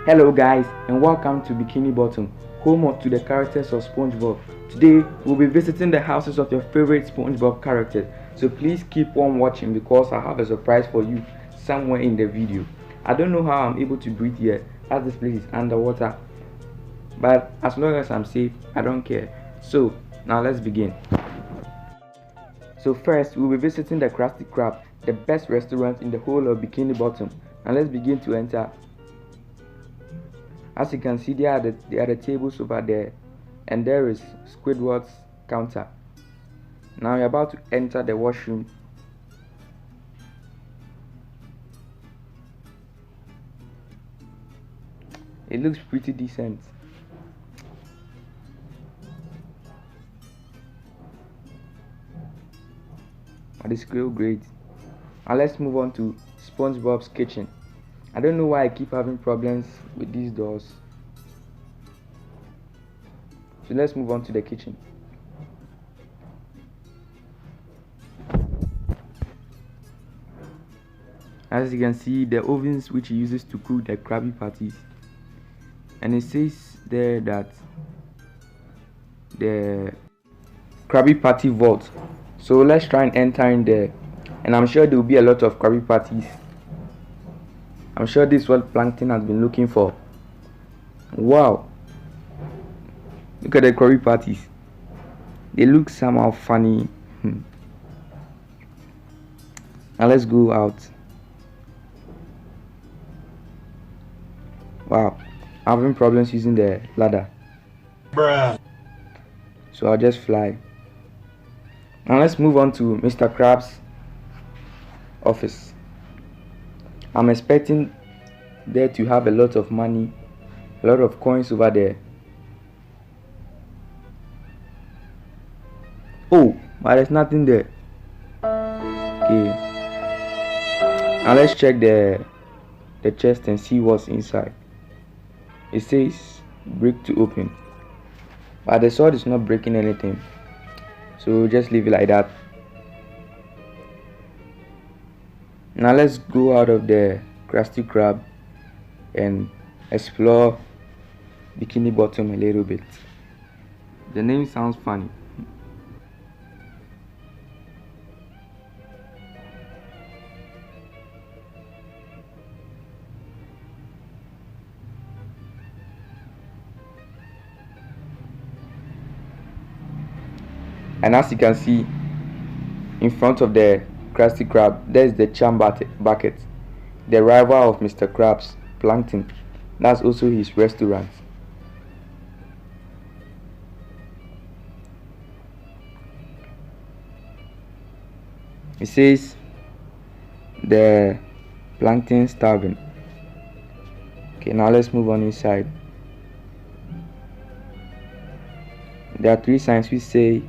Hello guys, and welcome to Bikini Bottom, home to the characters of SpongeBob. Today we'll be visiting the houses of your favorite SpongeBob characters, so please keep on watching because I have a surprise for you somewhere in the video. I don't know how I'm able to breathe here as this place is underwater, but as long as I'm safe, I don't care. So now let's begin. So first we'll be visiting the Krusty Krab, the best restaurant in the whole of Bikini Bottom. Now let's begin to enter. As you can see, there are the tables over there, and there is Squidward's counter. Now you're about to enter the washroom. It looks pretty decent. But it's real great. Now let's move on to SpongeBob's kitchen. I don't know why I keep having problems with these doors. So let's move on to the kitchen. As you can see, the ovens which he uses to cook the Krabby Patties. And it says there that the Krabby Patty vault. So let's try and enter in there. And I'm sure there will be a lot of Krabby Patties. I'm sure this is what Plankton has been looking for. Wow! Look at the Krabby Patties. They look somehow funny. Now let's go out. Wow, I'm having problems using the ladder. Bruh. So I'll just fly. Now let's move on to Mr. Krabs' office. I'm expecting there to have a lot of money, a lot of coins over there. Oh, but there's nothing there. Okay. Now let's check the chest and see what's inside. It says break to open, but the sword is not breaking anything, so just leave it like that. Now let's go out of the Krusty Krab and explore Bikini Bottom a little bit. The name sounds funny. And as you can see, in front of the Krusty Krab, there is the charm bucket, the rival of Mr. Krabs, Plankton. That's also his restaurant. It says the Plankton starving. Okay, now let's move on inside. There are 3 signs which say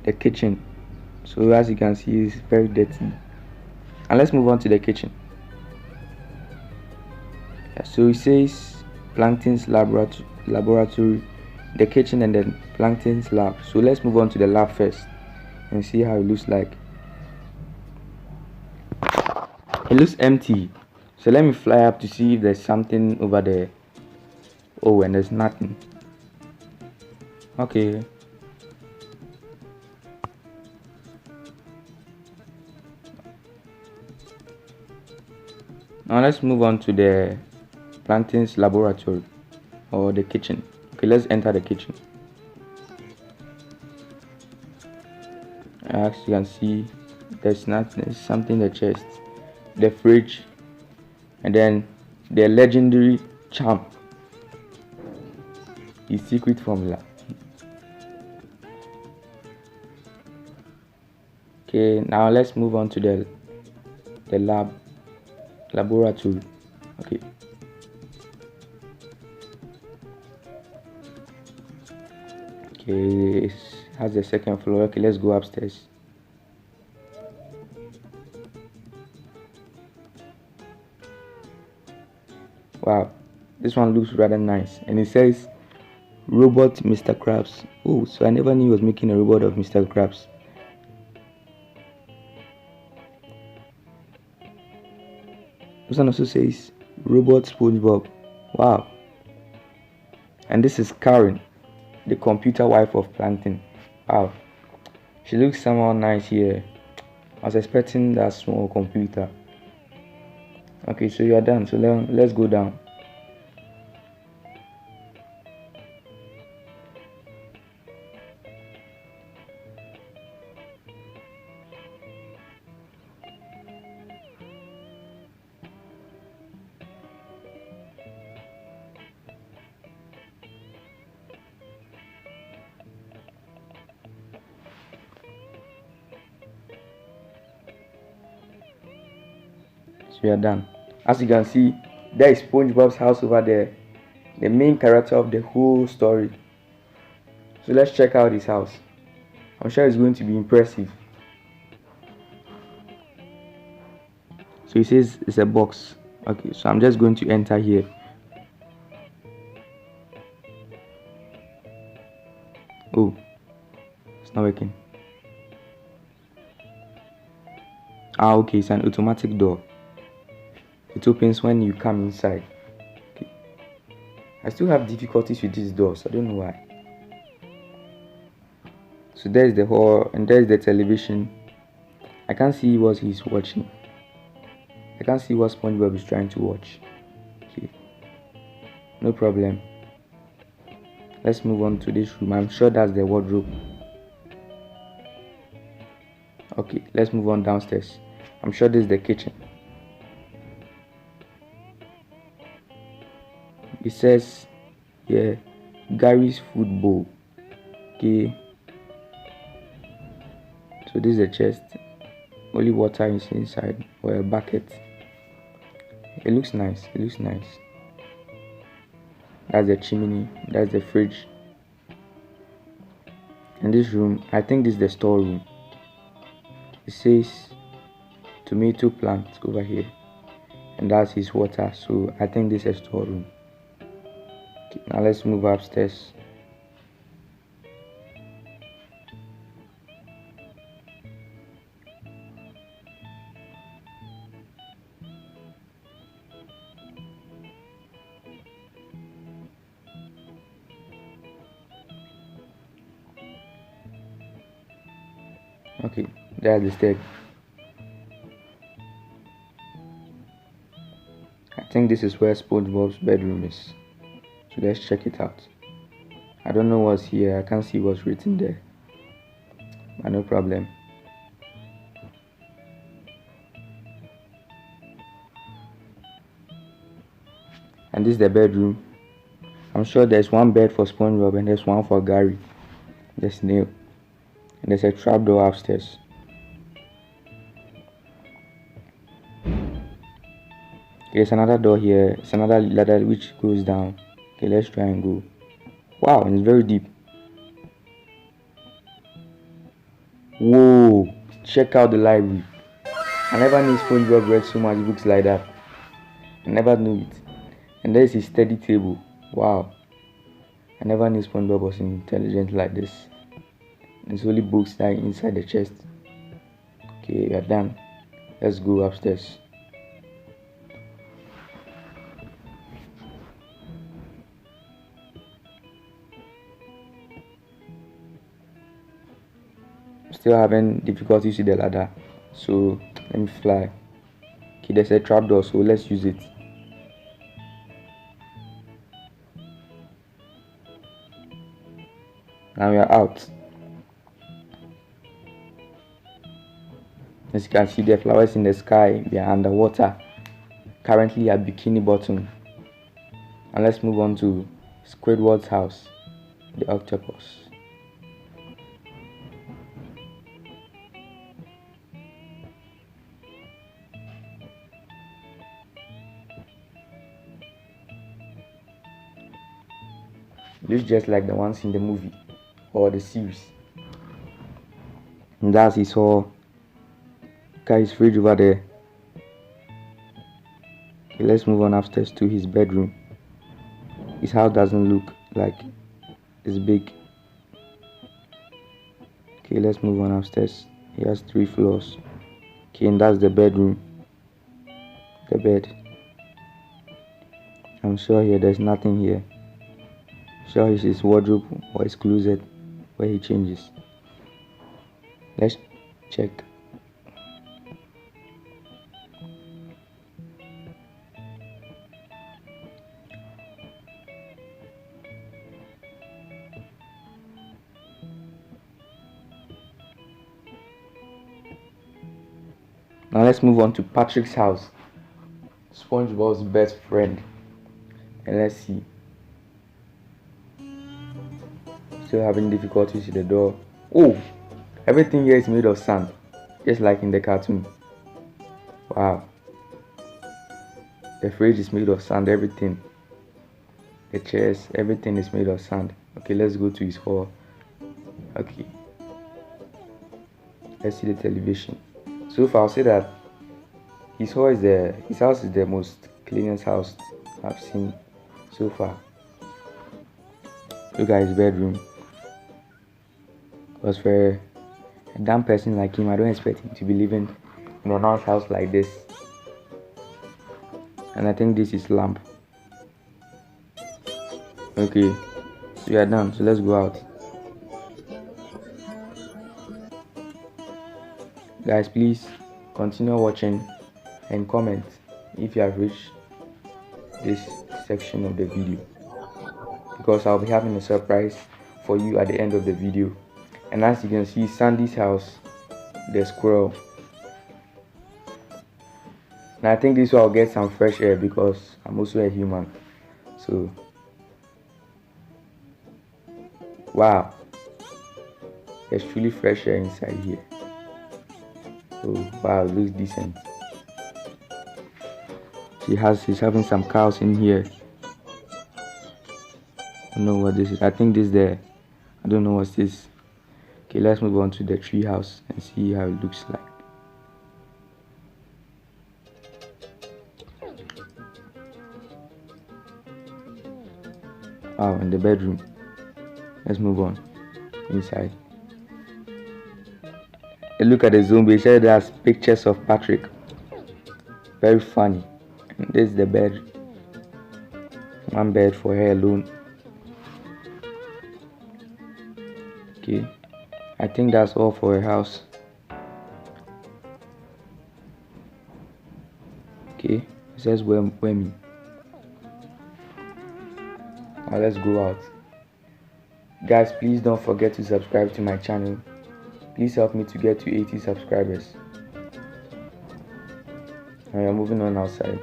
the kitchen. So as you can see, it's very dirty. And let's move on to the kitchen. So it says Plankton's laboratory, the kitchen, and then Plankton's lab. So let's move on to the lab first and see how it looks like. It looks empty. So let me fly up to see if there's something over there. Oh, and there's nothing. Okay. Now let's move on to the Plankton's laboratory or the kitchen. Okay, let's enter the kitchen. As you can see, there's nothing. There's something in the chest, the fridge, and then the legendary charm, his secret formula. Okay, now let's move on to the laboratory. Okay. Okay, it has the second floor. Okay, let's go upstairs. Wow, this one looks rather nice, and it says robot Mr. Krabs. Oh, so I never knew he was making a robot of Mr. Krabs. This one also says robot SpongeBob. Wow. And this is Karen, the computer wife of Plankton. Wow. She looks somehow nice here. I was expecting that small computer. Okay, so you are done. So let's go down. So we are done. As you can see, there is SpongeBob's house over there, the main character of the whole story. So let's check out his house. I'm sure it's going to be impressive. So he says it's a box. Okay, so I'm just going to enter here. Oh, it's not working. Ah, okay, it's an automatic door. It opens when you come inside. Okay. I still have difficulties with these doors. I don't know why. So there's the hall and there's the television. I can't see what he's watching. I can't see what SpongeBob is trying to watch. Okay. No problem. Let's move on to this room. I'm sure that's the wardrobe. Okay, let's move on downstairs. I'm sure this is the kitchen. It says, yeah, Gary's food bowl. Okay. So this is the chest. Only water is inside, or a bucket. It looks nice. It looks nice. That's the chimney. That's the fridge. In this room, I think this is the storeroom. It says tomato plant over here, and that's his water. So I think this is a storeroom. Okay, now let's move upstairs. Okay, there's the step. I think this is where SpongeBob's bedroom is. So let's check it out. I don't know what's here. I can't see what's written there. But no problem. And this is the bedroom. I'm sure there's one bed for SpongeBob and there's one for Gary, the snail. And there's a trapdoor upstairs. There's another door here. It's another ladder which goes down. Okay, let's try and go. Wow, and it's very deep. Whoa, check out the library. I never knew SpongeBob read so much books like that. I never knew it. And there's his study table. Wow. I never knew SpongeBob was intelligent like this. There's only books lying inside the chest. Okay, we are done. Let's go upstairs. Still having difficulties with the ladder, so let me fly. Okay, there's a trapdoor, so let's use it. Now we are out. As you can see, the flowers in the sky, we are underwater, currently at Bikini Bottom. And let's move on to Squidward's house, the octopus. Looks just like the ones in the movie or the series. And that's his whole guy's fridge over there. Okay, let's move on upstairs to his bedroom. His house doesn't look like it's big. Okay, let's move on upstairs. He has 3 floors. Okay, and that's the bedroom. The bed. And I'm sure here there's nothing here. Sure it's his wardrobe or his closet where he changes. Let's check. Now let's move on to Patrick's house, SpongeBob's best friend. And let's see. Still having difficulties with the door. Oh, everything here is made of sand, just like in the cartoon. Wow. The fridge is made of sand, everything. The chairs, everything is made of sand. Okay, let's go to his hall. Okay. Let's see the television. So far, I'll say that his house is the most cleanest house I've seen so far. Look at his bedroom. Because for a dumb person like him, I don't expect him to be living in a nice house like this. And I think this is lamp. Okay, so we are done. So let's go out. Guys, please continue watching and comment if you have reached this section of the video, because I'll be having a surprise for you at the end of the video. And as you can see, Sandy's house, the squirrel. And I think this will get some fresh air because I'm also a human. So wow, there's truly fresh air inside here. Oh wow, it looks decent. She's having some cows in here. I don't know what this is. I think this there. I don't know what's this. Okay, let's move on to the tree house and see how it looks like. Wow, in the bedroom. Let's move on inside. And look at the zombie. It has pictures of Patrick. Very funny. And this is the bed. One bed for her alone. Okay, I think that's all for a house. Okay, it says me. Now let's go out. Guys, please don't forget to subscribe to my channel. Please help me to get to 80 subscribers. And we are moving on outside.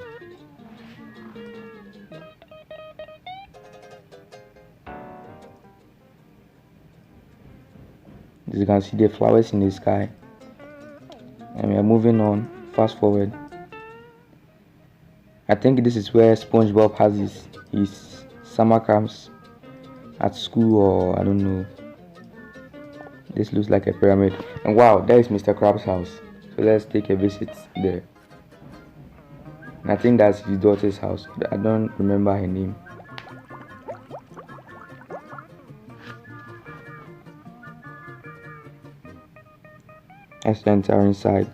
As you can see the flowers in the sky. And we are moving on. Fast forward. I think this is where SpongeBob has his summer camps at school, or I don't know. This looks like a pyramid. And wow, there is Mr. Krabs' house. So let's take a visit there. And I think that's his daughter's house. I don't remember her name. Let's enter inside.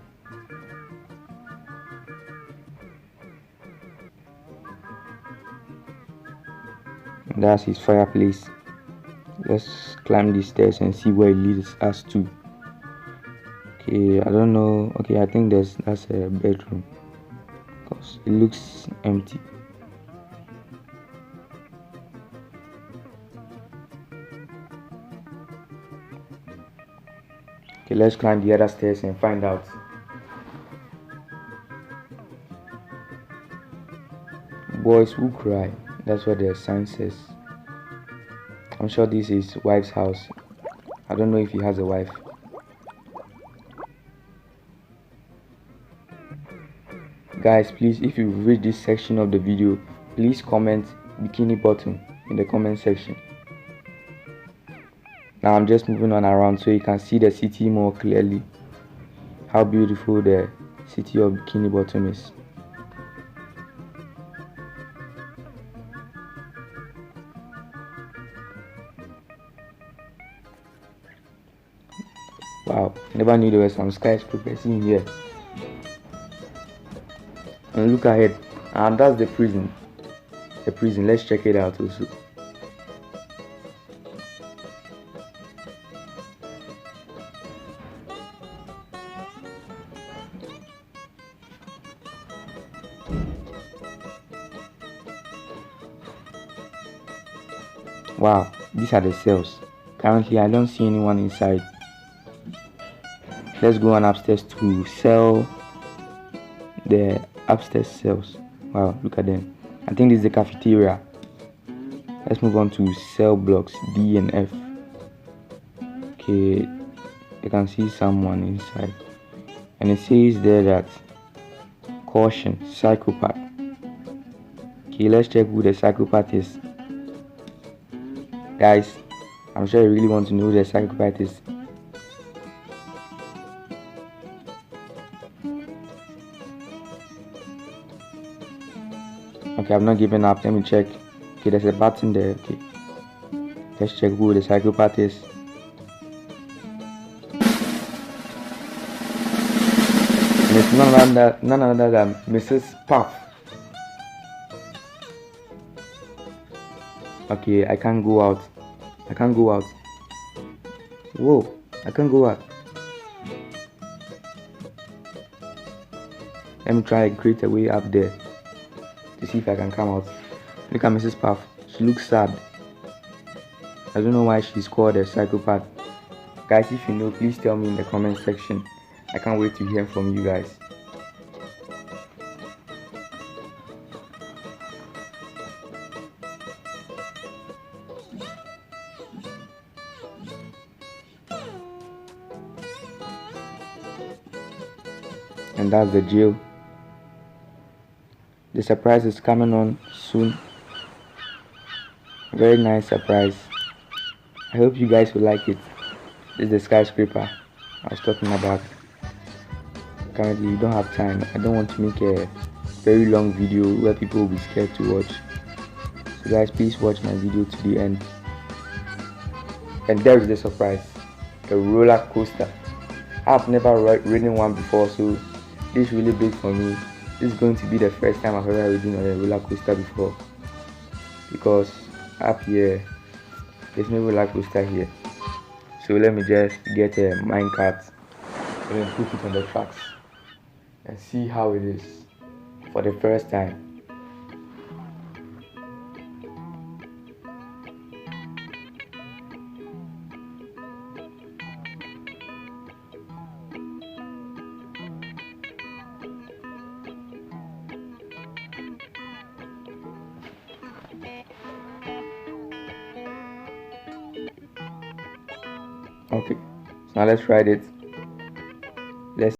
And that's his fireplace. Let's climb these stairs and see where it leads us to. Okay, I don't know. Okay, I think that's a bedroom because it looks empty. Okay, let's climb the other stairs and find out. Boys who cry. That's what the sign says. I'm sure this is his wife's house. I don't know if he has a wife. Guys, please, if you read this section of the video, please comment Bikini Bottom in the comment section. Now I'm just moving on around so you can see the city more clearly. How beautiful the city of Bikini Bottom is. Wow, never knew there were some skyscrapers in here. And look ahead, and that's the prison. a prison. Let's check it out also. Wow, these are the cells. Currently I don't see anyone inside. Let's go on upstairs to sell the upstairs cells. Wow, look at them. I think this is the cafeteria. Let's move on to cell blocks D and F. Okay, you can see someone inside, and it says there that caution, psychopath. Okay, let's check who the psychopath is. Guys, I'm sure you really want to know who the psychopath is. Okay, I've not given up. Let me check. Okay, there's a button there. Okay, let's check who the psychopath is. And it's none other than Mrs. Puff. Okay, I can't go out. I can't go out. Whoa, I can't go out. Let me try and create a way up there to see if I can come out. Look at Mrs. Puff. She looks sad. I don't know why she's called a psychopath. Guys, if you know, please tell me in the comment section. I can't wait to hear from you guys. And that's the jail. The surprise is coming on soon. Very nice surprise. I hope you guys will like it. This is the skyscraper I was talking about. Currently you don't have time. I don't want to make a very long video where people will be scared to watch. So guys, please watch my video to the end. And there is the surprise, a roller coaster. I've never ridden one before, so this is really big for me. This is going to be the first time I've ever ridden on a roller coaster before, because up here there's no roller coaster here. So let me just get a minecart and then put it on the tracks and see how it is for the first time. Okay, so now let's ride it. Let's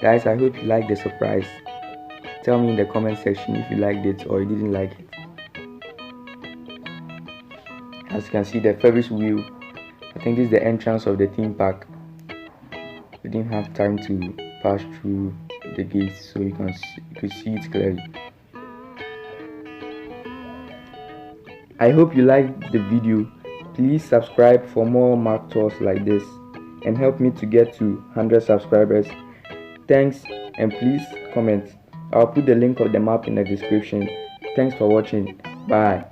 guys, I hope you liked the surprise. Tell me in the comment section if you liked it or you didn't like it. As you can see, the Ferris wheel, I think this is the entrance of the theme park. We didn't have time to pass through the gates, so you could see it clearly. I hope you liked the video. Please subscribe for more map tours like this and help me to get to 100 subscribers. Thanks, and please comment. I'll put the link of the map in the description. Thanks for watching. Bye.